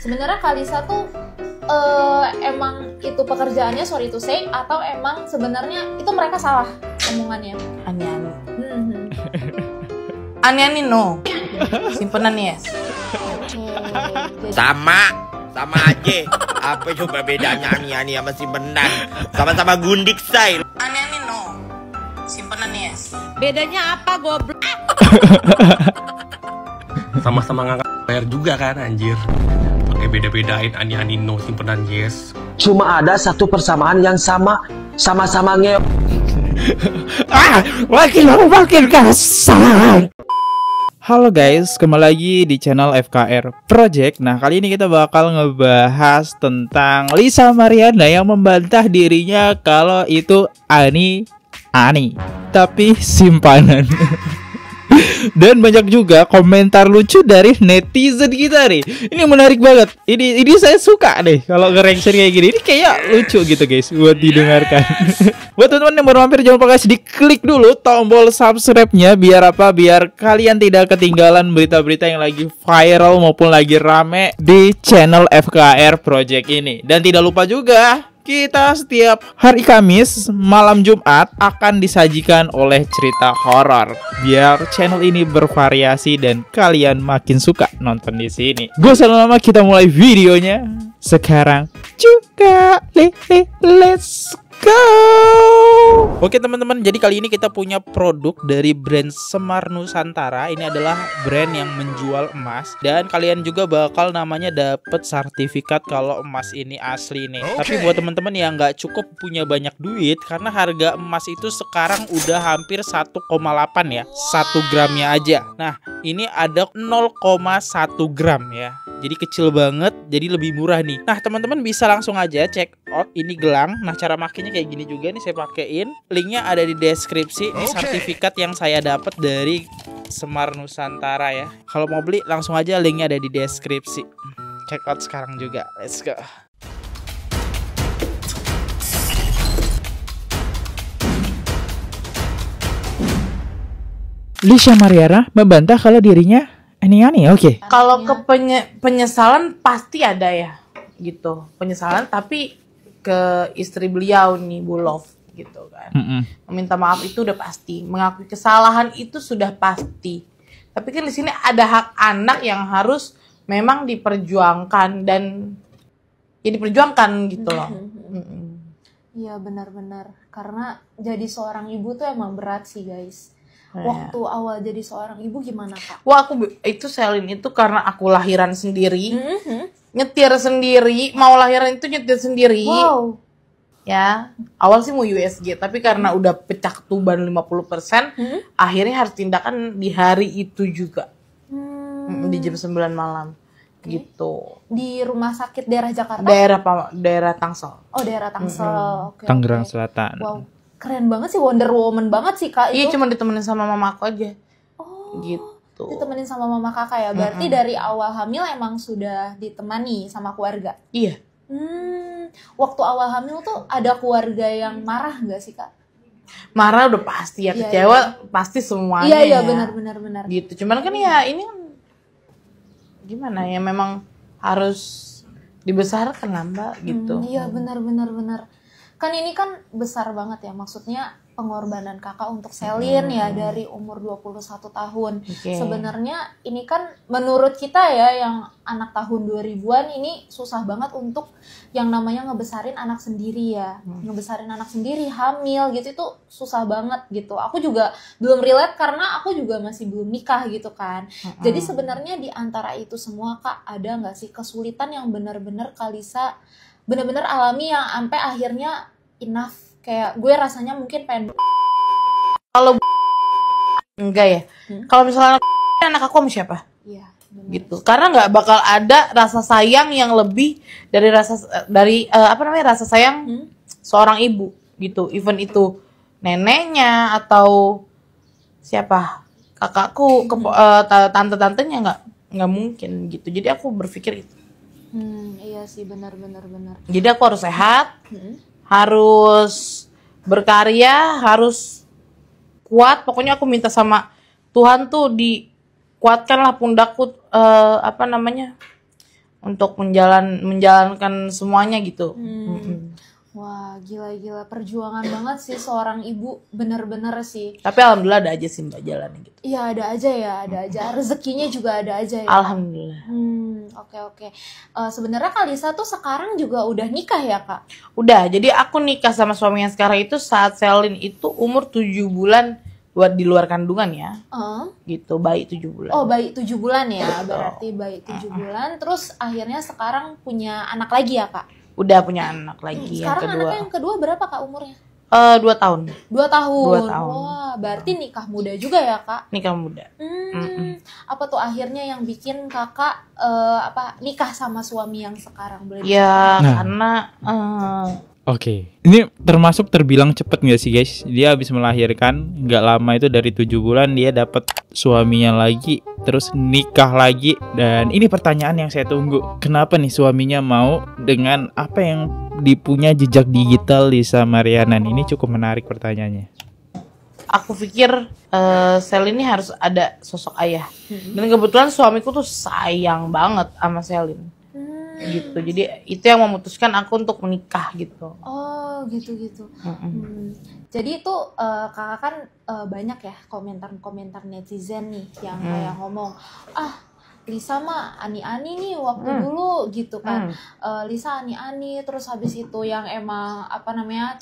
Sebenarnya Kalisa tuh emang itu pekerjaannya, sorry to say, atau emang sebenarnya itu mereka salah omongannya? Ani-ani. Ani-ani no. Simpenan yes. Sama aja. Apa coba bedanya ani-ani sama simpenan? Sama-sama gundik say. Ani-ani no. Simpenan yes. Bedanya apa goblok? Sama-sama ngangkat PR juga kan anjir. Pakai beda-bedain ani-ani no simpenan yes. Cuma ada satu persamaan yang sama-sama nge. Makin kasar. Halo guys, kembali lagi di channel FKR Project. Nah, kali ini kita bakal ngebahas tentang Lisa Mariana yang membantah dirinya kalau itu ani, tapi simpanan. Dan banyak juga komentar lucu dari netizen kita nih. Ini menarik banget. Ini saya suka deh kalau nge-reaction kayak gini. Ini kayak lucu gitu guys buat didengarkan. Buat teman-teman yang baru mampir, jangan lupa guys diklik dulu tombol subscribe-nya biar apa? Biar kalian tidak ketinggalan berita-berita yang lagi viral maupun lagi rame di channel FKR Project ini. Dan tidak lupa juga, kita setiap hari Kamis malam Jumat akan disajikan oleh cerita horor. Biar channel ini bervariasi dan kalian makin suka nonton di sini. Gak usah lama, kita mulai videonya sekarang juga. Let's go. Oke teman-teman, jadi kali ini kita punya produk dari brand Semar Nusantara. Ini adalah brand yang menjual emas, dan kalian juga bakal namanya dapat sertifikat kalau emas ini asli nih. Tapi buat teman-teman yang nggak cukup punya banyak duit, karena harga emas itu sekarang udah hampir 1,8 ya, 1 gramnya aja. Nah, ini ada 0,1 gram ya. Jadi kecil banget, jadi lebih murah nih. Nah, teman-teman bisa langsung aja check out ini gelang. Nah, cara makainya kayak gini juga nih, saya pakein. Linknya ada di deskripsi. Ini sertifikat yang saya dapat dari Semar Nusantara ya. Kalau mau beli langsung aja, linknya ada di deskripsi. Check out sekarang juga. Let's go. Lisa Mariana membantah kalau dirinya ani-ani. Oke. Kalau ke penyesalan pasti ada ya, gitu. Penyesalan tapi ke istri beliau nih, Bu Love, gitu kan. Meminta maaf itu udah pasti, mengakui kesalahan itu sudah pasti. Tapi kan di sini ada hak anak yang harus memang diperjuangkan dan ya diperjuangkan gitu loh. Iya benar-benar, karena jadi seorang ibu tuh emang berat sih guys. Waktu awal jadi seorang ibu gimana Kak? Wah, aku itu selin itu karena aku lahiran sendiri, nyetir sendiri, mau lahiran itu nyetir sendiri. Wow. Ya, awal sih mau USG, tapi karena udah pecah ketuban 50%, akhirnya harus tindakan di hari itu juga. Di jam 9 malam. Gitu. Di rumah sakit daerah Jakarta? Daerah Tangsel. Oh, daerah Tangsel. Oke, Tangerang Selatan. Wow. Keren banget sih, Wonder Woman banget sih Kak. Iya, itu. cuma ditemenin sama mama aku aja. Oh, gitu. Ditemenin sama mama kakak ya. Berarti dari awal hamil emang sudah ditemani sama keluarga? Iya. Waktu awal hamil tuh ada keluarga yang marah nggak sih Kak? Marah udah pasti ya, kecewa pasti semuanya. Iya, ya. benar. Gitu. Cuman kan ya ini kan gimana ya, memang harus dibesarkan lah Mbak, gitu. Iya, benar. Kan ini kan besar banget ya, maksudnya pengorbanan kakak untuk Selin ya dari umur 21 tahun. Sebenarnya ini kan menurut kita ya yang anak tahun 2000-an ini susah banget untuk yang namanya ngebesarin anak sendiri ya. Ngebesarin anak sendiri hamil gitu itu susah banget gitu. Aku juga belum relate karena aku juga masih belum nikah gitu kan. Jadi sebenarnya di antara itu semua Kak, ada nggak sih kesulitan yang benar-benar Kalisa benar-benar alami yang sampai akhirnya enough, kayak gue rasanya mungkin pengen kalau enggak ya. Kalau misalnya anak aku sama siapa? Iya, gitu. Karena nggak bakal ada rasa sayang yang lebih dari rasa sayang seorang ibu gitu. Even itu neneknya atau siapa, kakakku, tante-tantenya nggak mungkin gitu. Jadi aku berpikir itu. Iya sih, benar. Jadi aku harus sehat, harus berkarya, harus kuat. Pokoknya aku minta sama Tuhan tuh dikuatkanlah pundakku, untuk menjalankan semuanya gitu. Wah, gila-gila perjuangan banget sih seorang ibu, bener-bener sih. Tapi alhamdulillah ada aja sih Mbak jalannya gitu. Iya, ada aja. Rezekinya juga ada aja ya. Alhamdulillah. Oke. Sebenarnya Kalisa tuh sekarang juga udah nikah ya, Kak? Udah, jadi aku nikah sama suami yang sekarang itu saat Selin itu umur 7 bulan buat di luar kandungan ya. Gitu, bayi 7 bulan. Oh, bayi 7 bulan ya, berarti bayi 7 bulan. Terus akhirnya sekarang punya anak lagi ya, Kak? Udah punya anak lagi yang sekarang kedua. Anaknya yang kedua berapa, Kak, umurnya? 2 tahun. 2 tahun. 2 tahun. Wah, berarti nikah muda juga ya, Kak? Nikah muda. Apa tuh akhirnya yang bikin Kakak nikah sama suami yang sekarang? Boleh Ya, Nah. karena Oke, ini termasuk terbilang cepet nggak sih guys? Dia habis melahirkan, nggak lama itu dari 7 bulan dia dapat suaminya lagi, terus nikah lagi. Dan ini pertanyaan yang saya tunggu, kenapa nih suaminya mau dengan apa yang dipunya jejak digital Lisa Mariana? Ini cukup menarik pertanyaannya. aku pikir Selin ini harus ada sosok ayah. Dan kebetulan suamiku tuh sayang banget sama Selin. Gitu. Jadi itu yang memutuskan aku untuk menikah gitu. Oh, gitu. Jadi itu Kakak kan banyak ya komentar netizen nih yang kayak ngomong, Lisa mah ani-ani nih waktu dulu gitu kan. Lisa ani-ani, terus habis itu yang emang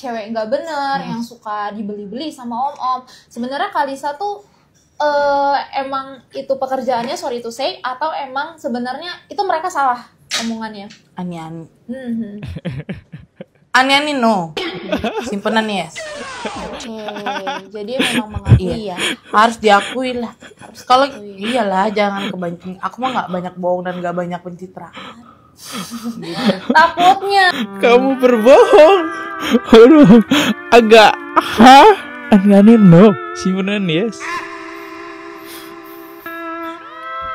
cewek nggak bener, yang suka dibeli-beli sama om-om. Sebenarnya Kak Lisa tuh emang itu pekerjaannya, sorry to say, atau emang sebenarnya itu mereka salah omongannya? Ani-ani. Ani-ani no. Simpenan yes. Oke, jadi memang mengakui ya. Harus diakui lah. Kalau iyalah jangan kebanyakan. Aku mah nggak banyak bohong dan nggak banyak pencitraan. Takutnya. Kamu berbohong. Aduh, agak aneh no. Simpenan yes.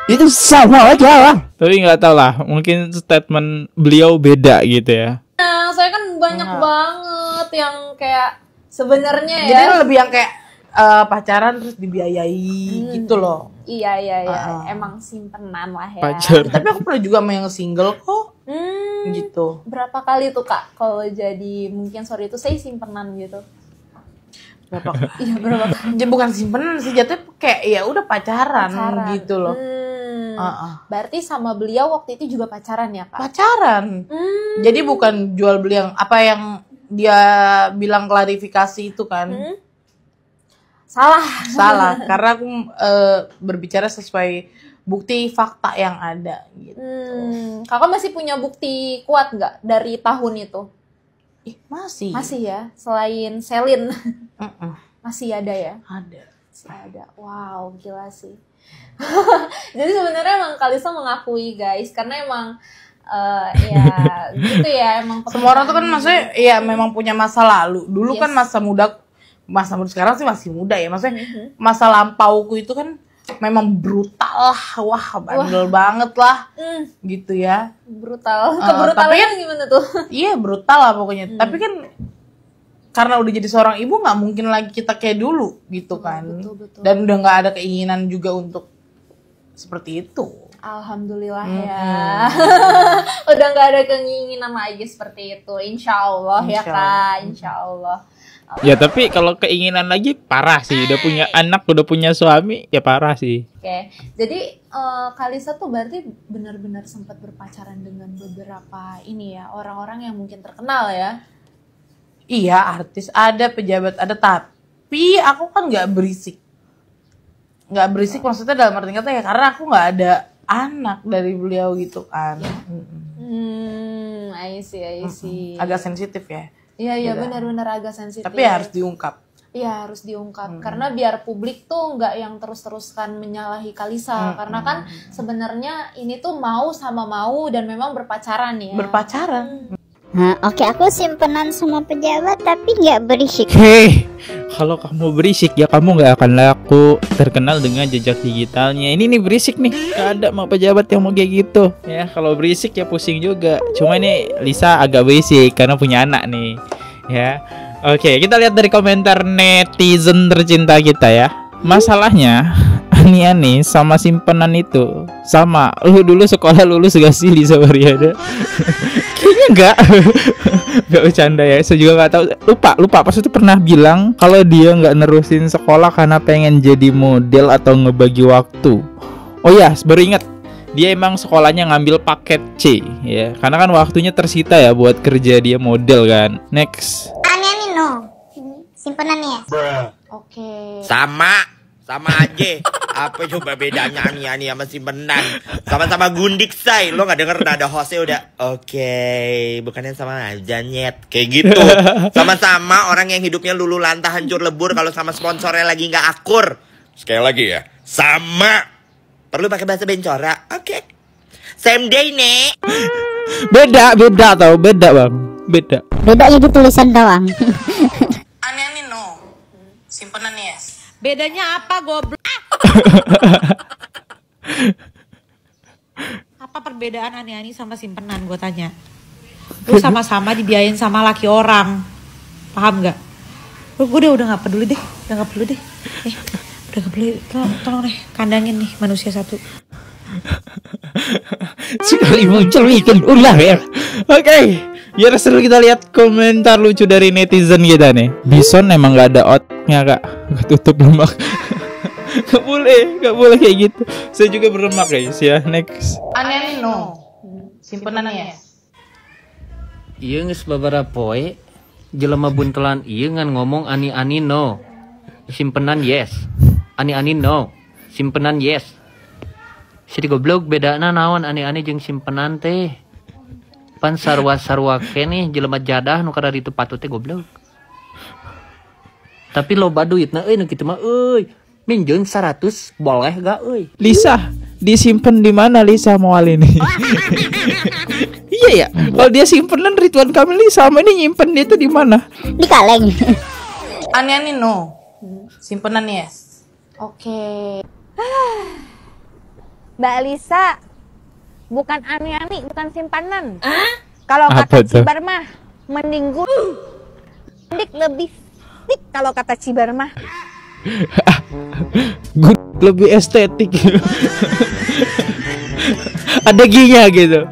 Itu sama aja lah. Tapi nggak tahu lah, mungkin statement beliau beda gitu ya. Nah, saya kan banyak banget yang kayak sebenarnya ya. Jadi lebih yang kayak pacaran terus dibiayai gitu loh. Iya. Emang simpenan lah ya. Pacar. Tapi aku pernah juga sama yang single kok. Gitu. Berapa kali tuh Kak kalau jadi mungkin sorry itu saya simpenan gitu? Berapa? Iya, berapa kali? Bukan simpenan sih, jatuhnya kayak ya udah pacaran gitu loh. Berarti sama beliau waktu itu juga pacaran ya Kak? Pacaran. Jadi bukan jual beli yang apa yang dia bilang klarifikasi itu kan. Salah karena aku berbicara sesuai bukti fakta yang ada gitu. Kakak masih punya bukti kuat nggak dari tahun itu? Masih ya, selain Selin. Masih ada ya? Ada. Wow, gila sih. Jadi sebenarnya emang Kalisa mengakui guys, karena emang ya gitu ya, emang semua orang tuh kan maksudnya ya memang punya masa lalu. Dulu kan masa muda sekarang sih masih muda ya, maksudnya masa lampauku itu kan memang brutal lah, bandel banget lah, gitu ya. Brutal, kebrutalannya gimana tuh? Iya brutal lah pokoknya. Tapi kan karena udah jadi seorang ibu nggak mungkin lagi kita kayak dulu gitu kan. Betul. Dan udah nggak ada keinginan juga untuk seperti itu. Alhamdulillah ya. Udah nggak ada keinginan lagi seperti itu. Insya Allah ya Kak, Insya Allah. Ya tapi kalau keinginan lagi parah sih. Udah punya anak, udah punya suami, ya parah sih. Oke, jadi Kalisa tuh berarti benar-benar sempat berpacaran dengan beberapa ini ya, orang-orang yang mungkin terkenal ya. Iya, artis ada, pejabat ada, tapi aku kan nggak berisik. Nggak berisik maksudnya dalam arti kata ya karena aku nggak ada anak dari beliau gitu kan. I see. Agak sensitif ya. Iya, benar-benar agak sensitif. Tapi ya harus diungkap. Iya, harus diungkap. Karena biar publik tuh nggak yang terus-teruskan menyalahi Kalisa. Karena kan sebenarnya ini tuh mau sama mau dan memang berpacaran ya. Berpacaran. Oke, aku simpenan sama pejabat tapi nggak berisik. Hei, kalau kamu berisik ya kamu nggak akan laku terkenal dengan jejak digitalnya. Ini nih berisik nih, gak ada mau pejabat yang mau kayak gitu. Ya kalau berisik ya pusing juga. Cuma nih Lisa agak berisik karena punya anak nih. Ya, oke kita lihat dari komentar netizen tercinta kita ya. Masalahnya ani-ani sama simpenan itu sama. Lu dulu sekolah lulus gak sih Lisa Mariana? Kayaknya enggak. Gak bercanda ya. Saya juga nggak tahu. Lupa. Pas itu pernah bilang kalau dia nggak nerusin sekolah karena pengen jadi model atau ngebagi waktu. Oh ya, baru ingat. Dia emang sekolahnya ngambil paket C ya. Karena kan waktunya tersita ya buat kerja dia model kan. Next. Ani-ani no. Simpenan yes. Oke. Sama aja. Apa coba bedanya ani-ani sama simpenan? Sama-sama gundik, say. Lo gak denger nada hostnya udah oke, bukannya sama aja nyet. Kayak gitu. Sama-sama orang yang hidupnya lulu lantah hancur lebur kalau sama sponsornya lagi gak akur. Sekali lagi ya. Sama. Perlu pakai bahasa bencora. Oke. Same day, Nek. Beda bang. Beda. Bedanya di tulisan doang. Ani-ani no. Simpenan yes. Bedanya apa goblok? Apa perbedaan ani-ani sama simpenan, gue tanya. Lu sama-sama dibiayain sama laki orang, paham nggak? Gue udah nggak peduli deh, udah nggak peduli. Tolong deh, kandangin nih manusia satu. Sekali muncul bikin ulah ya. Oke, biar seru kita lihat komentar lucu dari netizen kita nih. Bison emang nggak ada otaknya kak, tutup lemak. Gak boleh kayak gitu. Saya juga berlemak guys ya. Next. Ani-ani no. Simpenan yes. Iya geus babaraha poe jelema buntelan ieu ngan ngomong ani-ani no. Simpenan yes. Ani-ani no. Simpenan yes. Jadi goblok bedana naon ani-ani jeung simpenan teh. Pan sarwa-sarwa keneh jelema jadah nu kada ditu patut teh goblok. Tapi loba duitna nu kitu mah euy. Minjeun 100 boleh gak euy? Lisa, disimpan di mana Lisa Moal ini? Iya ya. Kalau dia simpenan Ridwan Kamil sama ini nyimpen dia itu di mana? Di kaleng. Ani-ani no. Simpenan yes. Oke. Mbak Lisa, bukan ani-ani, bukan simpanan. Kalau Apa kata tuh? Cibar mah, mending gundik lebih sik kalau kata Cibar mah. Good, lebih estetik. Ada ginya gitu.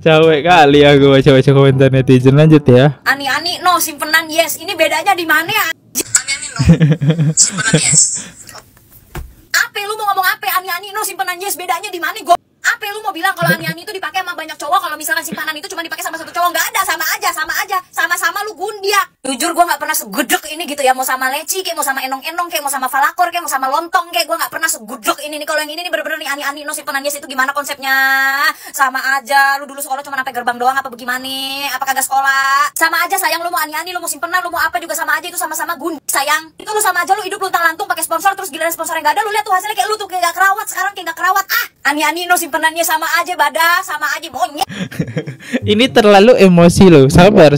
Cewek kali ya gue baca-baca komentar netizen. Lanjut ya. Ani-ani no, simpenan yes. Ini bedanya di mana ya? Ani-ani no, simpenan yes. Apa lu mau ngomong apa? Ani-ani no, simpenan yes. Bedanya di mana? Apa lu mau bilang kalau ani-ani itu dipakai sama banyak cowok, kalau misalkan simpanan itu cuma dipakai sama satu cowok? Nggak ada, sama aja, sama-sama lu gundiak. Jujur gue nggak pernah segedek ini gitu ya, mau sama leci, kayak mau sama enong-enong, kayak mau sama falakor, kayak mau sama lontong, kayak gue nggak pernah segedek ini nih. Kalau yang ini nih bener-bener nih ani-ani no, simpenan yes itu gimana konsepnya? Sama aja, lu dulu sekolah cuma sampai gerbang doang apa bagaimana? Apa kagak sekolah? Sama aja sayang, lu mau ani-ani, lu mau simpenan, lu mau apa juga sama aja, itu sama-sama gundik sayang. Itu lu sama aja, lu hidup luntang-lantung pakai sponsor, terus giliran sponsor yang gak ada, lu lihat tuh hasilnya kayak lu tuh kayak gak kerawat, sekarang kayak gak kerawat. Ani-ani no, simpenannya sama aja badah, sama aja monyet. Ini terlalu emosi loh. Sabar.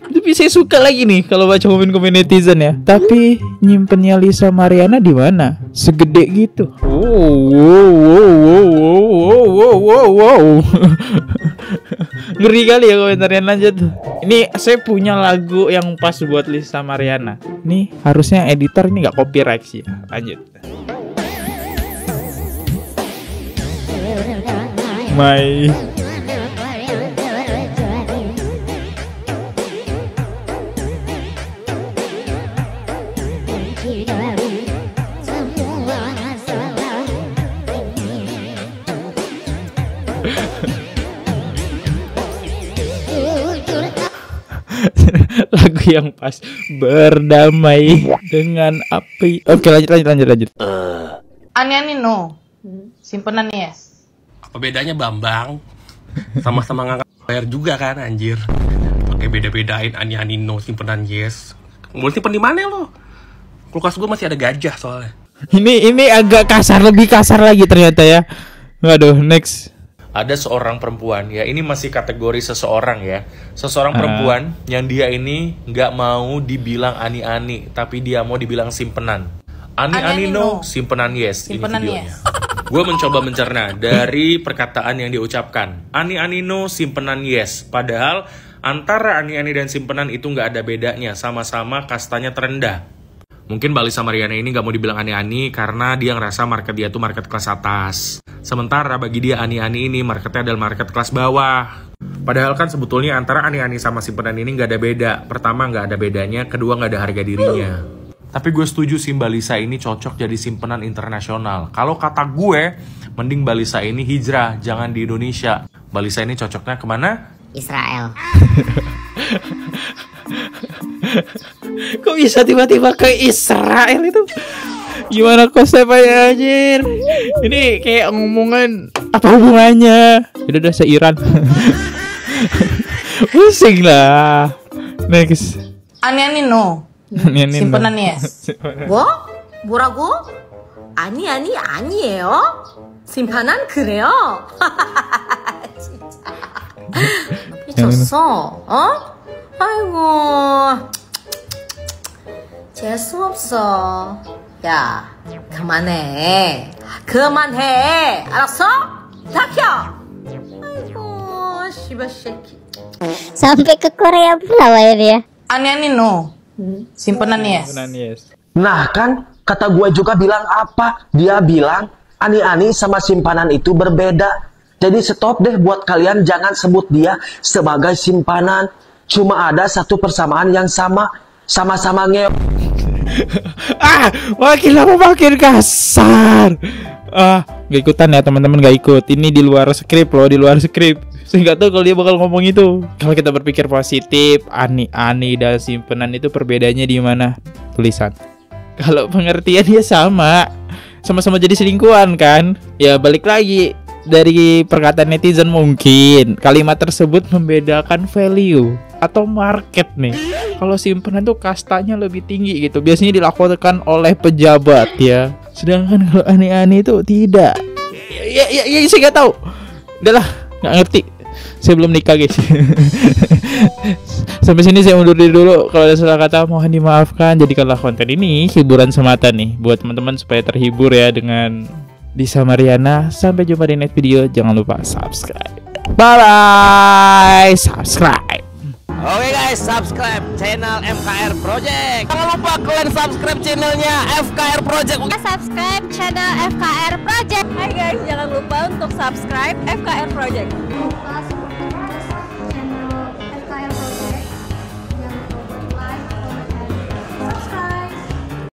Tapi saya suka lagi nih kalau baca komen-komen netizen ya. Tapi nyimpennya Lisa Mariana di mana? Segede gitu. Wow. Ngeri kali ya komentarnya. Lanjut. Ini saya punya lagu yang pas buat Lisa Mariana. Nih harusnya editor ini nggak copyright sih. Lanjut. My lagu yang pas berdamai dengan api. Oke, lanjut. Ani-ani no. Simpenan yes. Apa bedanya Bambang? Sama-sama ngangkat bayar juga kan anjir. Pakai beda-bedain ani-ani no simpenan yes. Mau simpen di mana lo? Kulkas gue masih ada gajah soalnya. Ini agak kasar, lebih kasar lagi ternyata ya. Waduh, next. Ada seorang perempuan ya, ini masih kategori seseorang ya. Seseorang perempuan yang dia ini nggak mau dibilang ani-ani, tapi dia mau dibilang simpenan. Ani-ani no, simpenan yes. Simpenan ini videonya. yes. Gue mencoba mencerna dari perkataan yang diucapkan. Ani-ani no, simpenan yes. Padahal antara ani-ani dan simpenan itu nggak ada bedanya. Sama-sama kastanya terendah. Mungkin Mbak Lisa Mariana ini gak mau dibilang ani-ani karena dia ngerasa market dia tuh market kelas atas. Sementara bagi dia ani-ani ini marketnya adalah market kelas bawah. Padahal kan sebetulnya antara ani-ani sama simpenan ini gak ada beda. Pertama gak ada bedanya, kedua gak ada harga dirinya. Tapi gue setuju sih Mbak Lisa ini cocok jadi simpenan internasional. Kalau kata gue, mending Mbak Lisa ini hijrah, jangan di Indonesia. Mbak Lisa ini cocoknya kemana? Israel. Kok bisa tiba-tiba ke Israel itu? Gimana konsepnya anjir? Ini kayak ngomongan apa hubungannya? Udah seiran. Pusing lah. Next. Ani-ani no. simpenan yes. 뭐? 뭐라고? 아니 아니에요. 심판은 그래요. 진짜. 미쳤어. 어? 아이고. 재수 없어. 야, 그만해. 알았어? 다 켜. 아이고, 씨발 새끼. Sampai ke Korea pula akhirnya. Ani-ani no. Simpenan yes. Nah kan, kata gue juga bilang apa? Dia bilang, ani-ani sama simpanan itu berbeda. Jadi stop deh buat kalian jangan sebut dia sebagai simpanan. Cuma ada satu persamaan yang sama-sama ngeok. Makin lama makin kasar. Gak ikutan ya teman-teman, gak ikut. Ini di luar skrip loh, di luar skrip. Saya nggak tahu kalau dia bakal ngomong itu. Kalau kita berpikir positif, ani-ani dan simpenan itu perbedaannya di mana? Tulisan. Kalau pengertiannya sama-sama jadi selingkuhan kan? Ya balik lagi dari perkataan netizen mungkin kalimat tersebut membedakan value atau market nih. Kalau simpenan tuh kastanya lebih tinggi gitu. Biasanya dilakukan oleh pejabat ya. Sedangkan kalau ani-ani itu tidak. Ya saya nggak tahu. Udahlah, nggak ngerti. Saya belum nikah guys. Sampai sini saya undur diri dulu. Kalau ada salah kata mohon dimaafkan. Jadikanlah konten ini hiburan semata nih buat teman-teman supaya terhibur ya dengan Lisa Mariana. Sampai jumpa di next video. Jangan lupa subscribe. Bye bye. Subscribe. Oke guys, subscribe channel FKR Project. Jangan lupa kalian subscribe channelnya FKR Project. Subscribe channel FKR Project. Hai guys, jangan lupa untuk subscribe FKR Project.